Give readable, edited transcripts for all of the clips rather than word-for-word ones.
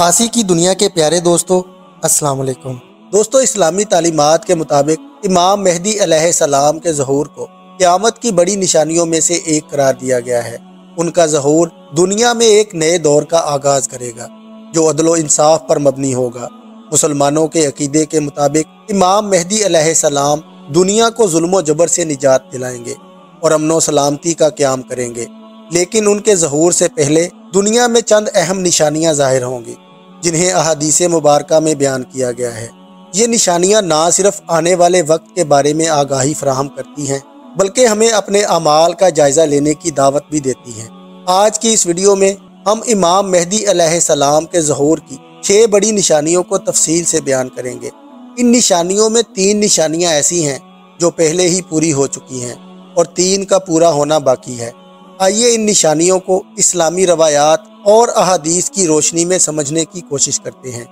آسی کی دنیا کے پیارے دوستو، السلام علیکم۔ دوستو، اسلامی تعلیمات کے مطابق امام مہدی علیہ السلام کے ظہور کو قیامت کی بڑی نشانیوں میں سے ایک قرار دیا گیا ہے۔ ان کا ظہور دنیا میں ایک نئے دور کا آغاز کرے گا جو عدل و انصاف پر مبنی ہوگا۔ مسلمانوں کے عقیدے کے مطابق امام مہدی علیہ السلام دنیا کو ظلم و جبر سے نجات دلائیں گے اور امن و سلامتی کا قیام کریں گے، لیکن ان کے ظہور سے پہلے دنیا میں چند اہم نشانیاں ظاہر ہوں گی جنہیں احادیث مبارکہ میں بیان کیا گیا ہے۔ یہ نشانیاں نہ صرف آنے والے وقت کے بارے میں آگاہی فراہم کرتی ہیں بلکہ ہمیں اپنے اعمال کا جائزہ لینے کی دعوت بھی دیتی ہیں۔ آج کی اس ویڈیو میں ہم امام مہدی علیہ السلام کے ظہور کی 6 بڑی نشانیوں کو تفصیل سے بیان کریں گے۔ ان نشانیوں میں 3 نشانیاں ایسی ہیں جو پہلے ہی پوری ہو چکی ہیں اور 3 کا پورا ہونا باقی ہے۔ آئیے ان نشانیوں کو اسلامی روایات اور احادیث کی روشنی میں سمجھنے کی کوشش کرتے ہیں،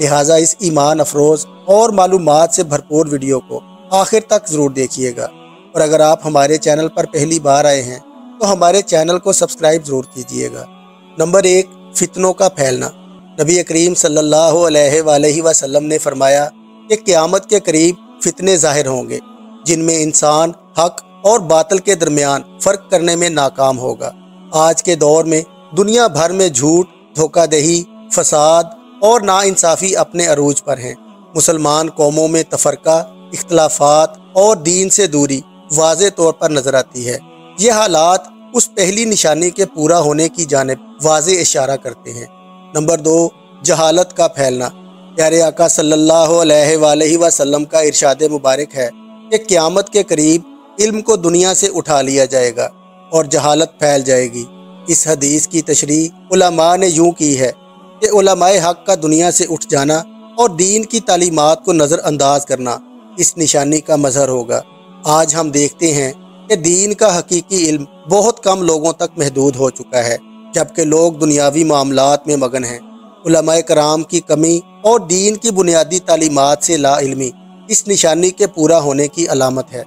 لہٰذا اس ایمان افروز اور معلومات سے بھرپور ویڈیو کو آخر تک ضرور دیکھیے گا، اور اگر آپ ہمارے چینل پر پہلی بار آئے ہیں تو ہمارے چینل کو سبسکرائب ضرور کیجیے گا۔ نمبر 1، فتنوں کا پھیلنا۔ نبی کریم صلی اللہ علیہ وآلہ وسلم نے فرمایا کہ قیامت کے قریب فتنے ظاہر ہوں گے جن میں انسان حق اور باطل کے درمیان فرق کرنے میں ناکام ہوگا۔ آج کے دور میں دنیا بھر میں جھوٹ، دھوکہ دہی، فساد اور ناانصافی اپنے عروج پر ہیں۔ مسلمان قوموں میں تفرقہ، اختلافات اور دین سے دوری واضح طور پر نظر آتی ہے۔ یہ حالات اس پہلی نشانی کے پورا ہونے کی جانب واضح اشارہ کرتے ہیں۔ نمبر 2، جہالت کا پھیلنا۔ پیارے آقا صلی اللہ علیہ وآلہ وسلم کا ارشاد مبارک ہے کہ قیامت کے قریب علم کو دنیا سے اٹھا لیا جائے گا اور جہالت پھیل جائے گی۔ اس حدیث کی تشریح علماء نے یوں کی ہے کہ علماء حق کا دنیا سے اٹھ جانا اور دین کی تعلیمات کو نظر انداز کرنا اس نشانی کا مظہر ہوگا۔ آج ہم دیکھتے ہیں کہ دین کا حقیقی علم بہت کم لوگوں تک محدود ہو چکا ہے، جبکہ لوگ دنیاوی معاملات میں مگن ہیں۔ علماء کرام کی کمی اور دین کی بنیادی تعلیمات سے لا علمی اس نشانی کے پورا ہونے کی علامت ہے۔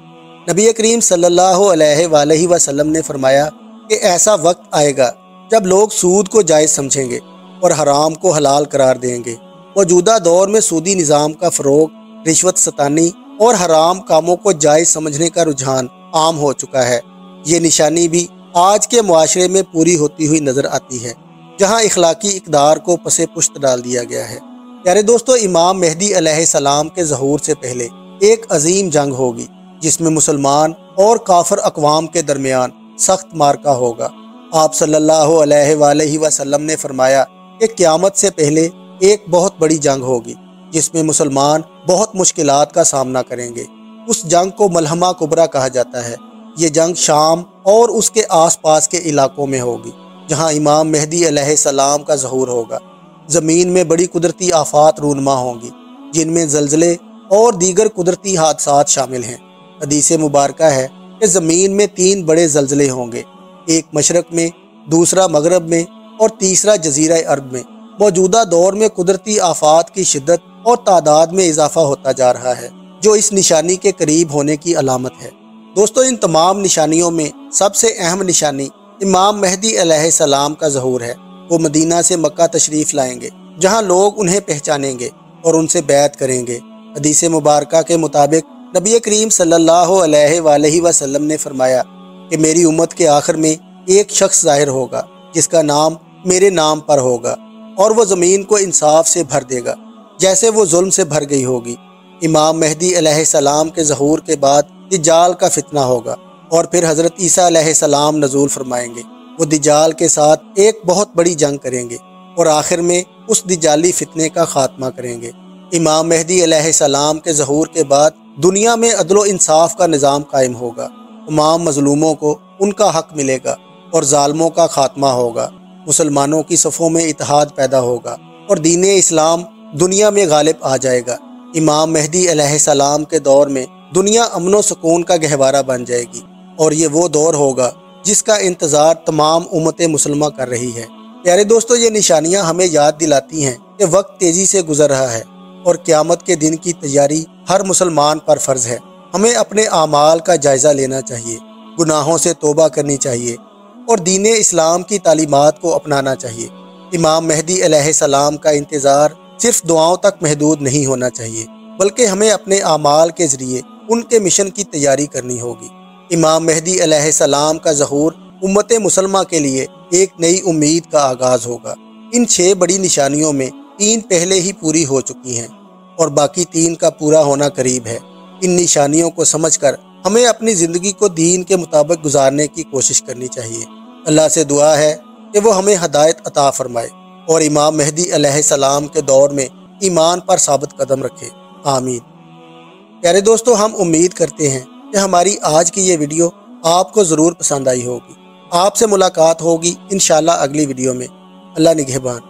نبی کریم صلی اللہ علیہ وآلہ وسلم نے فرمایا کہ ایسا وقت آئے گا جب لوگ سود کو جائز سمجھیں گے اور حرام کو حلال قرار دیں گے۔ موجودہ دور میں سودی نظام کا فروغ، رشوت ستانی اور حرام کاموں کو جائز سمجھنے کا رجحان عام ہو چکا ہے۔ یہ نشانی بھی آج کے معاشرے میں پوری ہوتی ہوئی نظر آتی ہے، جہاں اخلاقی اقدار کو پس پشت ڈال دیا گیا ہے۔ پیارے دوستو، امام مہدی علیہ السلام کے ظہور سے پہلے ایک عظیم جنگ ہوگی جس میں مسلمان اور کافر اقوام کے درمیان سخت مارکا ہوگا۔ آپ صلی اللہ علیہ وآلہ وسلم نے فرمایا کہ قیامت سے پہلے ایک بہت بڑی جنگ ہوگی جس میں مسلمان بہت مشکلات کا سامنا کریں گے۔ اس جنگ کو ملحمہ کبریٰ کہا جاتا ہے۔ یہ جنگ شام اور اس کے آس پاس کے علاقوں میں ہوگی جہاں امام مہدی علیہ السلام کا ظہور ہوگا۔ زمین میں بڑی قدرتی آفات رونما ہوں گی جن میں زلزلے اور دیگر قدرتی حادثات شامل ہیں۔ حدیث مبارکہ ہے کہ زمین میں 3 بڑے زلزلے ہوں گے، ایک مشرق میں، دوسرا مغرب میں اور تیسرا جزیرہ عرب میں۔ موجودہ دور میں قدرتی آفات کی شدت اور تعداد میں اضافہ ہوتا جا رہا ہے جو اس نشانی کے قریب ہونے کی علامت ہے۔ دوستو، ان تمام نشانیوں میں سب سے اہم نشانی امام مہدی علیہ السلام کا ظہور ہے۔ وہ مدینہ سے مکہ تشریف لائیں گے جہاں لوگ انہیں پہچانیں گے اور ان سے بیعت کریں گے۔ حدیث مبارکہ کے مطابق نبی کریم صلی اللہ علیہ وآلہ وسلم نے فرمایا کہ میری امت کے آخر میں ایک شخص ظاہر ہوگا جس کا نام میرے نام پر ہوگا، اور وہ زمین کو انصاف سے بھر دے گا جیسے وہ ظلم سے بھر گئی ہوگی۔ امام مہدی علیہ السلام کے ظہور کے بعد دجال کا فتنہ ہوگا اور پھر حضرت عیسیٰ علیہ السلام نزول فرمائیں گے۔ وہ دجال کے ساتھ ایک بہت بڑی جنگ کریں گے اور آخر میں اس دجالی فتنے کا خاتمہ کریں گے۔ امام مہدی علیہ السلام کے ظہور کے بعد دنیا میں عدل و انصاف کا نظام قائم ہوگا۔ تمام مظلوموں کو ان کا حق ملے گا اور ظالموں کا خاتمہ ہوگا۔ مسلمانوں کی صفوں میں اتحاد پیدا ہوگا اور دین اسلام دنیا میں غالب آ جائے گا۔ امام مہدی علیہ السلام کے دور میں دنیا امن و سکون کا گہوارہ بن جائے گی، اور یہ وہ دور ہوگا جس کا انتظار تمام امت مسلمہ کر رہی ہے۔ پیارے دوستو، یہ نشانیاں ہمیں یاد دلاتی ہیں کہ وقت تیزی سے گزر رہا ہے اور قیامت کے دن کی تیاری ہر مسلمان پر فرض ہے۔ ہمیں اپنے اعمال کا جائزہ لینا چاہیے، گناہوں سے توبہ کرنی چاہیے اور دین اسلام کی تعلیمات کو اپنانا چاہیے۔ امام مہدی علیہ السلام کا انتظار صرف دعاؤں تک محدود نہیں ہونا چاہیے، بلکہ ہمیں اپنے اعمال کے ذریعے ان کے مشن کی تیاری کرنی ہوگی۔ امام مہدی علیہ السلام کا ظہور امت مسلمہ کے لیے ایک نئی امید کا آغاز ہوگا۔ ان 6 بڑی نشانیوں میں 3 پہلے ہی پوری ہو چکی ہیں اور باقی 3 کا پورا ہونا قریب ہے۔ ان نشانیوں کو سمجھ کر ہمیں اپنی زندگی کو دین کے مطابق گزارنے کی کوشش کرنی چاہیے۔ اللہ سے دعا ہے کہ وہ ہمیں ہدایت عطا فرمائے اور امام مہدی علیہ السلام کے دور میں ایمان پر ثابت قدم رکھے، آمین۔ پیارے دوستو، ہم امید کرتے ہیں کہ ہماری آج کی یہ ویڈیو آپ کو ضرور پسند آئی ہوگی۔ آپ سے ملاقات ہوگی انشاءاللہ اگلی ویڈیو میں۔ اللہ نگہبان۔